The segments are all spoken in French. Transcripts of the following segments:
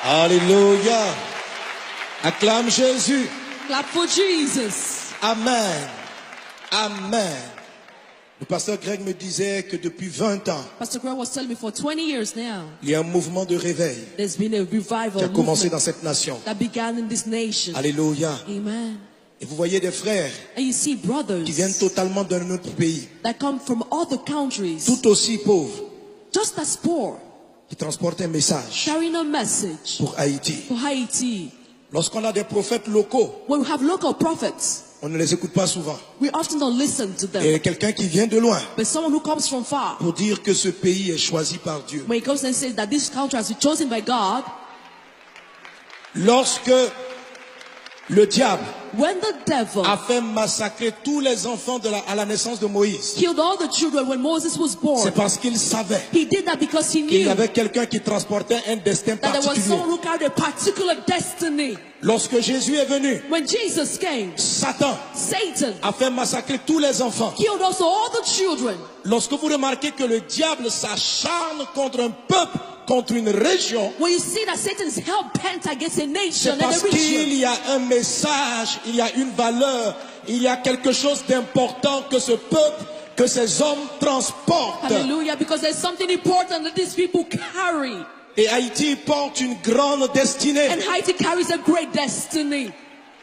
Alléluia. Acclame Jésus. Clap for Jesus. Amen. Amen. Le pasteur Greg me disait que depuis 20 ans, Pastor Greg was telling me for 20 years now, il y a un mouvement de réveil there's been a revival qui a commencé movement dans cette nation. that began in this nation. Alléluia. Amen. Et vous voyez des frères And you see brothers qui viennent totalement d'un autre pays, that come from other countries, tout aussi pauvres, just as poor, qui transportent un message carrying a message pour Haïti. for Haiti. Lorsqu'on a des prophètes locaux, When we have local prophets, on ne les écoute pas souvent. we often don't listen to them. Et quelqu'un qui vient de loin But someone who comes from far, pour dire que ce pays est choisi par Dieu. when he comes and says that this country has been chosen by God, Lorsque le diable when the devil a fait massacrer tous les enfants à la naissance de Moïse, killed all the children when Moses was born, c'est parce qu'il savait he did that because he qu'il y knew avait quelqu'un qui transportait un destin that there was particulier. someone who carried a particular destiny. Lorsque Jésus est venu, When Jesus came, Satan Satan a fait massacrer tous les enfants. killed also all the children. Lorsque vous remarquez que le diable s'acharne contre un peuple, contre une région, When you see that Satan is hell-bent against a nation c'est and parce a qu'il region, y a un message, il y a une valeur, il y a quelque chose d'important que ce peuple, que ces hommes transportent. hallelujah, because there's something important that these people carry. Et Haïti porte une grande destinée. And Haiti carries a great destiny.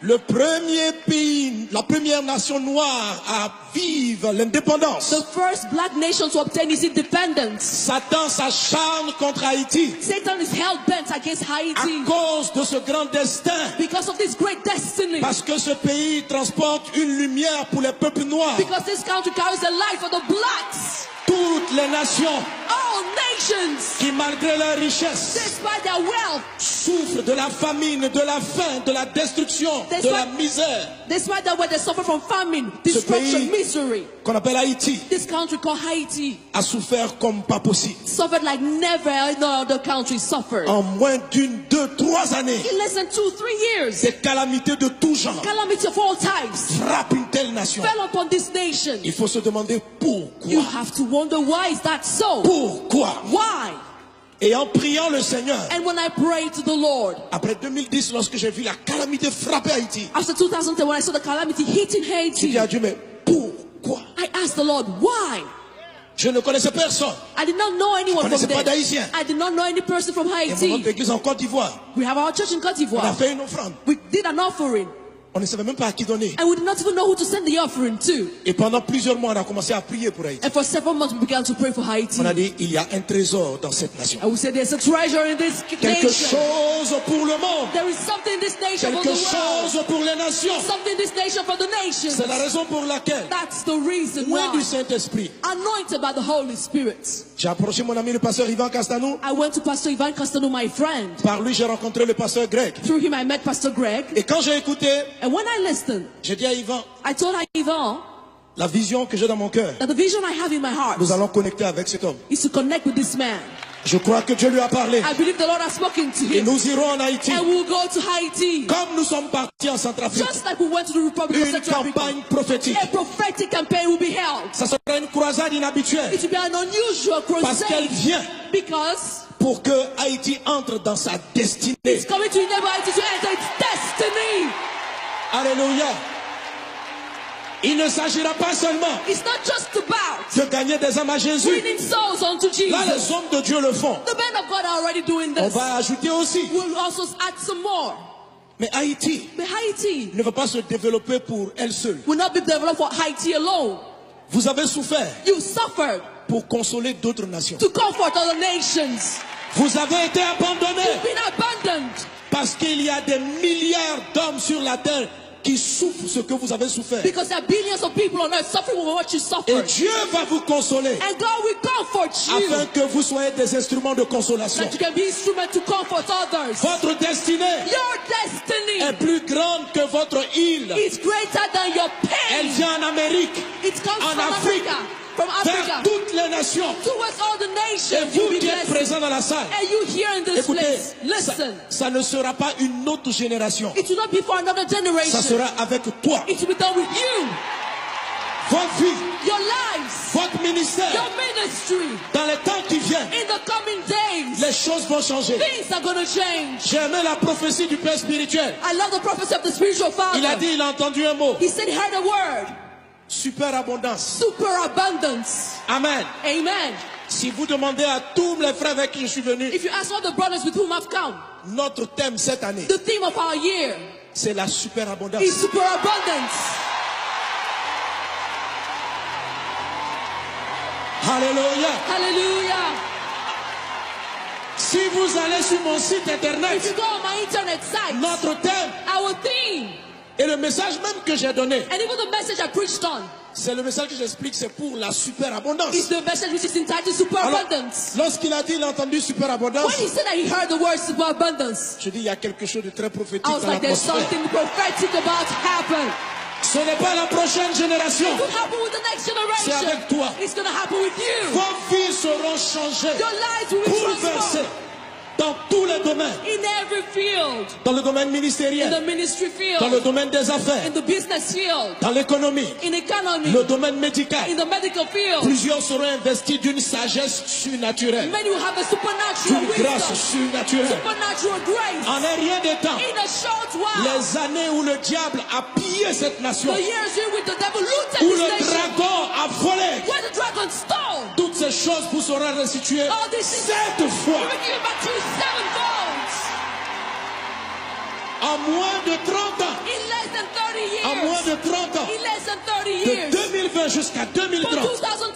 Le premier pays, la première nation noire à vivre l'indépendance. The first black nation to obtain its independence. Satan s'acharne contre Haïti Satan is hell-bent against à Haiti cause de ce grand destin. because of this great destiny. Parce que ce pays transporte une lumière pour les peuples noirs. Because this country carries a light for the blacks. Toutes les nations All nations, qui, malgré leur richesse, despite their wealth, souffrent de la famine, de la faim, de la destruction, de la misère. despite that, they suffer from famine, Ce destruction, pays misery. qu'on appelle Haïti This country called Haiti a souffert comme pas possible. suffered like never no other country suffered. En moins d'une, 2, 3 années, In less than 2-3 years, des calamités de tout genre calamity of all types frappent une telle nation. fell upon this nation. Il faut se demander pourquoi. You have to wonder, why is that so? Pourquoi? Why? Et en priant le Seigneur, And when I prayed to the Lord, après 2010, lorsque j'ai vu la calamité frapper Haïti, after 2010, when I saw the calamity hitting j'ai Haiti, dit à Dieu, mais pourquoi? I asked the Lord, why? Je ne connaissais personne. I did not know anyone Je ne from connaissais pas there. d'Haïtien. I did not know any person from Et mon Haiti. autre église en Côte d'Ivoire, We have our church in Côte on a d'Ivoire. fait une offrande. We did an offering, On ne savait même pas à qui donner. and we did not even know who to send the offering to. Et pendant plusieurs mois, on a commencé à prier pour Haïti. And for several months, we began to pray for Haiti. On a dit, il y a un trésor dans cette nation. And we said, there's a treasure in this Quelque nation. chose pour le monde. There is something in this nation for Quelque the world. chose pour les nations. Something in this nation for the nations. C'est la raison pour laquelle, That's the reason loin du why. Saint-Esprit, Anointed by the Holy Spirit. j'ai approché mon ami le pasteur Ivan Castanou. I went to Pastor Ivan Castano, my friend. Par lui, j'ai rencontré le pasteur Greg. Through him, I met Pastor Greg. Et quand j'ai écouté, And when I listened, j'ai dit à Ivan, I told Ivan la vision que j'ai dans mon cœur, that the vision I have in my heart nous allons connecter avec cet homme. is to connect with this man. Je crois que Dieu lui a parlé. I believe the Lord has spoken to Et him. nous irons en Haïti. And we'll go to Haiti. Comme nous sommes partis en Centrafrique. Just like we went to the Republic of Une Central Africa. campagne prophétique. A prophetic campaign will be held. Ça sera une croisade inhabituelle. It will be an unusual Parce qu'elle crusade. vient Because pour que Haïti entre dans sa destinée. it's coming to enable Haiti to enter its destiny. Alléluia. Il ne s'agira pas seulement It's not just about de gagner des âmes à Jésus. winning souls unto Là, Jesus. les hommes de Dieu le font. The men of God are already doing On this. va ajouter aussi. We'll also add some more. Mais Haïti But Haiti ne va pas se développer pour elle seule. will not be developed for Haiti alone. Vous avez souffert You suffered pour consoler d'autres nations. to comfort other nations. Vous avez été abandonnés You've been abandoned parce qu'il y a des milliards d'hommes sur la terre qui souffrent ce que vous avez souffert. because there are billions of people on earth suffering with what you Et suffered. Dieu va vous consoler And God will comfort you afin que vous soyez des instruments de consolation. that you can be instrument to comfort others. Votre destinée Your destiny est plus grande que votre île. is greater than your Elle pain. vient en Amérique, It comes en from Afrique, Africa, from vers Africa, toutes les nations. towards all the Et nations. You'll vous be qui êtes blessed. présents dans la salle, And you here in this écoutez, place, ça, listen. ça ne sera pas une autre génération. It will not be for another Ça generation. sera avec toi. It will be done with you. votre vie, your lives, votre ministère, your ministry, dans les temps qui viennent, in the coming days, les choses vont changer. things are going to change. J'ai aimé la prophétie du Père spirituel. I love the prophecy of the spiritual Il a father. dit, il a entendu un mot. He said he heard a word, Superabondance. super abundance. Amen. Amen. Si vous demandez à tous les frères avec qui je suis venu, If you ask all the brothers with whom I've come, notre thème cette année, the theme of our year c'est la superabondance. is superabundance. Alléluia. Hallelujah. Si vous allez sur mon site If you internet, go on my internet site, notre thème our theme, et le message même que j'ai donné, and even the message I preached on, c'est le message que j'explique, c'est pour la superabondance. is the message which is entitled Alors, superabundance. lorsqu'il a dit, il a entendu superabondance, When he said that he heard the word superabundance, je dis, il y a quelque chose de très prophétique I was dans like, there's l'atmosphère. something prophetic about to happen. Ce n'est pas la prochaine génération, It will happen with the next c'est generation. avec toi. It's going to happen with you. Vos vies seront changées, Your lives will be bouleversées transformed dans tous les domaines. in every field. Dans le domaine In ministériel, the ministry dans le field, domaine des affaires, in the business field, dans l'économie, in economy, le domaine médical. in the medical field. Plusieurs seront investis d'une sagesse surnaturelle, Many will have a supernatural d'une grâce wisdom, surnaturelle. supernatural grace. En un rien de temps, In a short while, les années où le diable a pillé cette nation, the years in which the devil où looted le this nation, dragon a volé, where the dragon stole, toutes ces choses vous seront restituées all these things 7 will fois. be given back to you sevenfold. En moins de 30 ans, In less than 30 en moins years. de 30 ans, In less than 30 de years. 2020 jusqu'à From 2030,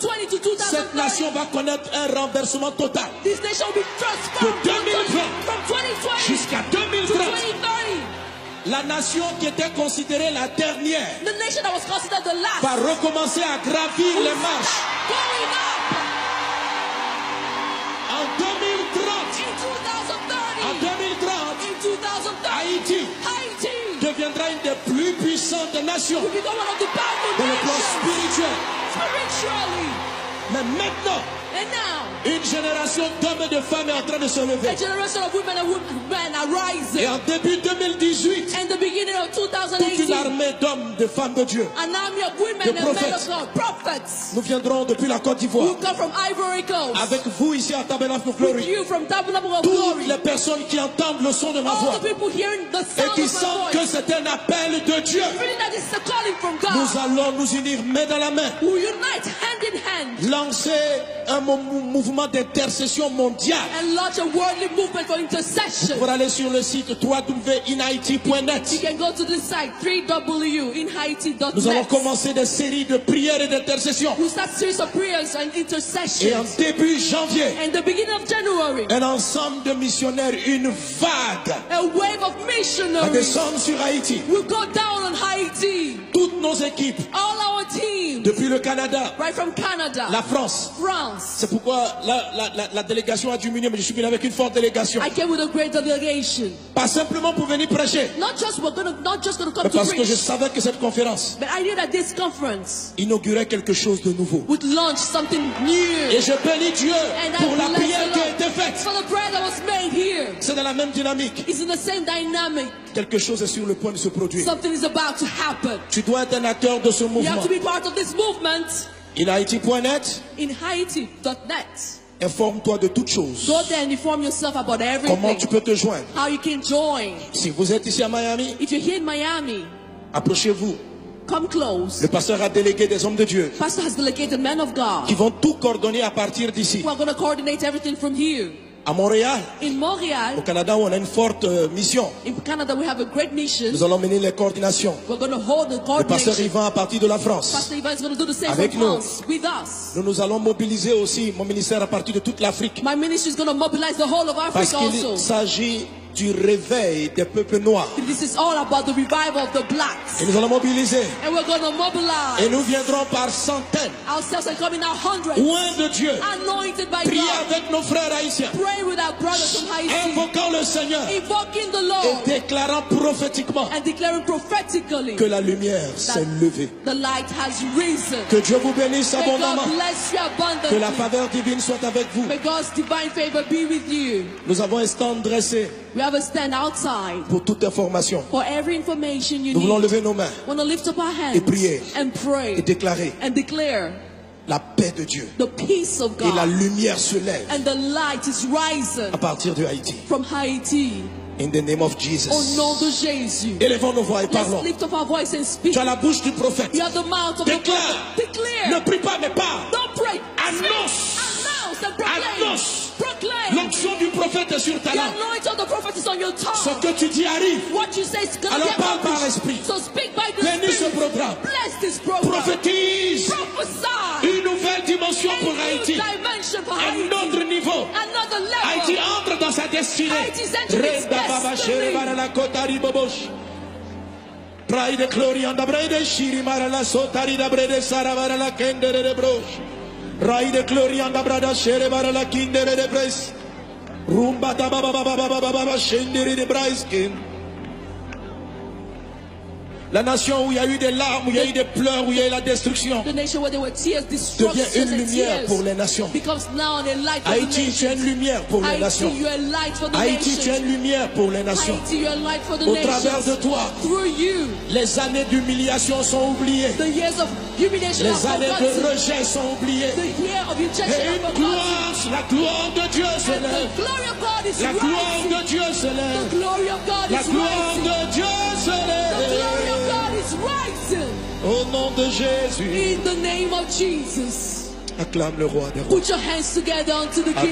2020 to cette nation 2030, va connaître un renversement total. this nation will be transformed De 2020 from 2020 jusqu'à to 2030. 2030. La nation qui était considérée la dernière The nation that was considered the last va recommencer à gravir les marches. going up En 2030, in en 2030. 2030, In 2030, Haïti Haiti deviendra une des plus puissantes nations will become one of the powerful dans le plan nations spirituel. spiritually. Mais maintenant, And now, une génération d'hommes et de femmes est en train de se lever. a generation of women and men are rising. Et en début 2018, And the beginning of toute une 2018, armée d'hommes, de femmes de Dieu, an army of women de and men of prophets. God, prophets, nous viendrons depuis la Côte d'Ivoire. who come from Ivory Coast, Avec vous ici à Tabernacle of with Glory. you from Tabernacle of Toutes Glory, les personnes qui entendent le son de ma all voix the people hearing the et sound qui of sentent my que voice, c'est un appel de Dieu, feeling that this is a calling from nous God, allons nous unir main dans la main, who unite hand in hand lancer un mouvement d'intercession mondiale. and launch a worldly movement for intercession. Pour aller sur le site www.inhaiti.net, You can go to this site, nous allons 3w.inhaiti.net. commencer des séries de prières et d'intercession. We'll start series of prayers and Et en intercessions. début janvier, And the beginning of January, un ensemble de missionnaires, une vague, a wave of va missionaries descendre sur Haïti. will go down on Haiti. Toutes nos équipes, All our teams, depuis le Canada, right from Canada, la France. France. C'est pourquoi la délégation a diminué, mais je suis venu avec une forte délégation. I came with a great delegation. Pas simplement pour venir prêcher, Not just gonna come mais to parce que je preach, savais que cette conférence but I knew that this conference inaugurait quelque chose de nouveau. would launch something new. Et je bénis Dieu And pour la I bless prière the qui a Lord été faite. for the prayer that was made here. C'est dans la même dynamique. It's in the same dynamic. Quelque chose est sur le point de se produire. Something is about to happen. Tu dois être un acteur de ce You mouvement. have to be part of this movement. InHaiti.net, In Haiti.net. informe-toi de toutes choses. Go there and inform yourself about Comment tu everything. peux te joindre? How you can join. Si vous êtes ici à Miami, If you're here in Miami, approchez-vous. come close. Le pasteur a délégué des hommes de Dieu Pastor has delegated men of qui God vont tout coordonner à partir d'ici. who are going to coordinate everything from here. À Montréal, In au Montreal, Canada, où on a une forte mission. in Canada, we have a great mission. Nous allons mener les coordinations. We're going to hold the Le pasteur coordination. Yvan à partir de la France. Pastor Ivan is going to do the same Avec from nous. France with us. Nous allons mobiliser aussi mon ministère à partir de toute l'Afrique. My ministry is going to mobilize the whole of Parce Africa qu'il also. s'agit du réveil des peuples noirs. This is all about the revival of the blacks. Et nous allons mobiliser. And we're going to Et mobilize nous viendrons par centaines, ourselves and coming out hundreds, loin de Dieu, anointed by prier God, avec nos frères haïtiens, praying with our brothers from Haiti, invoquant le Seigneur invoking the et Lord, déclarant prophétiquement and declaring prophetically que la lumière s'est levée. the light has risen. Que Dieu vous bénisse May God abondamment. bless you Que la abundantly. faveur divine soit avec vous. May God's divine favor be with you. Nous avons un stand dressé. We have a stand outside. Pour toute information, For every information you nous voulons need. lever nos mains Want to lift up our hands et prier and pray et déclarer and declare la paix de Dieu. the peace of Et la God. lumière se lève And the light is rising à partir de Haïti. from Haiti. In the name of Au Jesus. nom de Jésus. Élevons nos voix et Let's parlons. lift up our voice and speak. Tu as la bouche du prophète. You have the mouth of the Déclare. prophet. Declare. Ne prie pas, mais parle. Don't pray. Annonce. Announce and proclaim. Annonce. Proclaim. L'onction du prophète est sur ta The langue. anointing of the prophet is on your Ce tongue. que tu dis arrive. What you say is going to Alors be parle par accomplished. l'esprit. So speak by the Bénis ce Spirit. programme. Bless this program. Prophétise Prophesy. une nouvelle dimension A pour new Haïti. dimension for Un Haiti. autre niveau. Another level. Haïti entre dans sa destinée. Haïti's entering its Reda baba destiny. shere bara la kotari bobosh. Pride glory and the brede shiri mara la sotari da brede sara bara la kendere de brosh. Ride glory and the brada shere bara la kindere de bres. Rumba da baba baba baba baba shendere de braiskin. La nation où il y a eu des larmes, où il y a eu des pleurs, où il y a eu la destruction, The nation where there were tears, devient destruction une and lumière tears pour les nations. becomes now a light for the Haïti, tu es une nations. lumière pour les nations. Haïti, you are a light for the Haïti, tu es une nations. lumière pour les nations. Haïti, you are a light for the Au travers de nations. toi, Through you, les années d'humiliation sont oubliées. the years of humiliation Les are années de forgotten. rejet sont oubliées. The year of Et rejection are une forgotten. gloire, la gloire de Dieu se And lève. the glory of God is La gloire rising. de Dieu se The lève. glory of God La is gloire rising. de Dieu se The glory of lève. God is rising. Au nom de Jésus, In the name of Jesus. acclame le roi des rois. Put your hands together unto the King.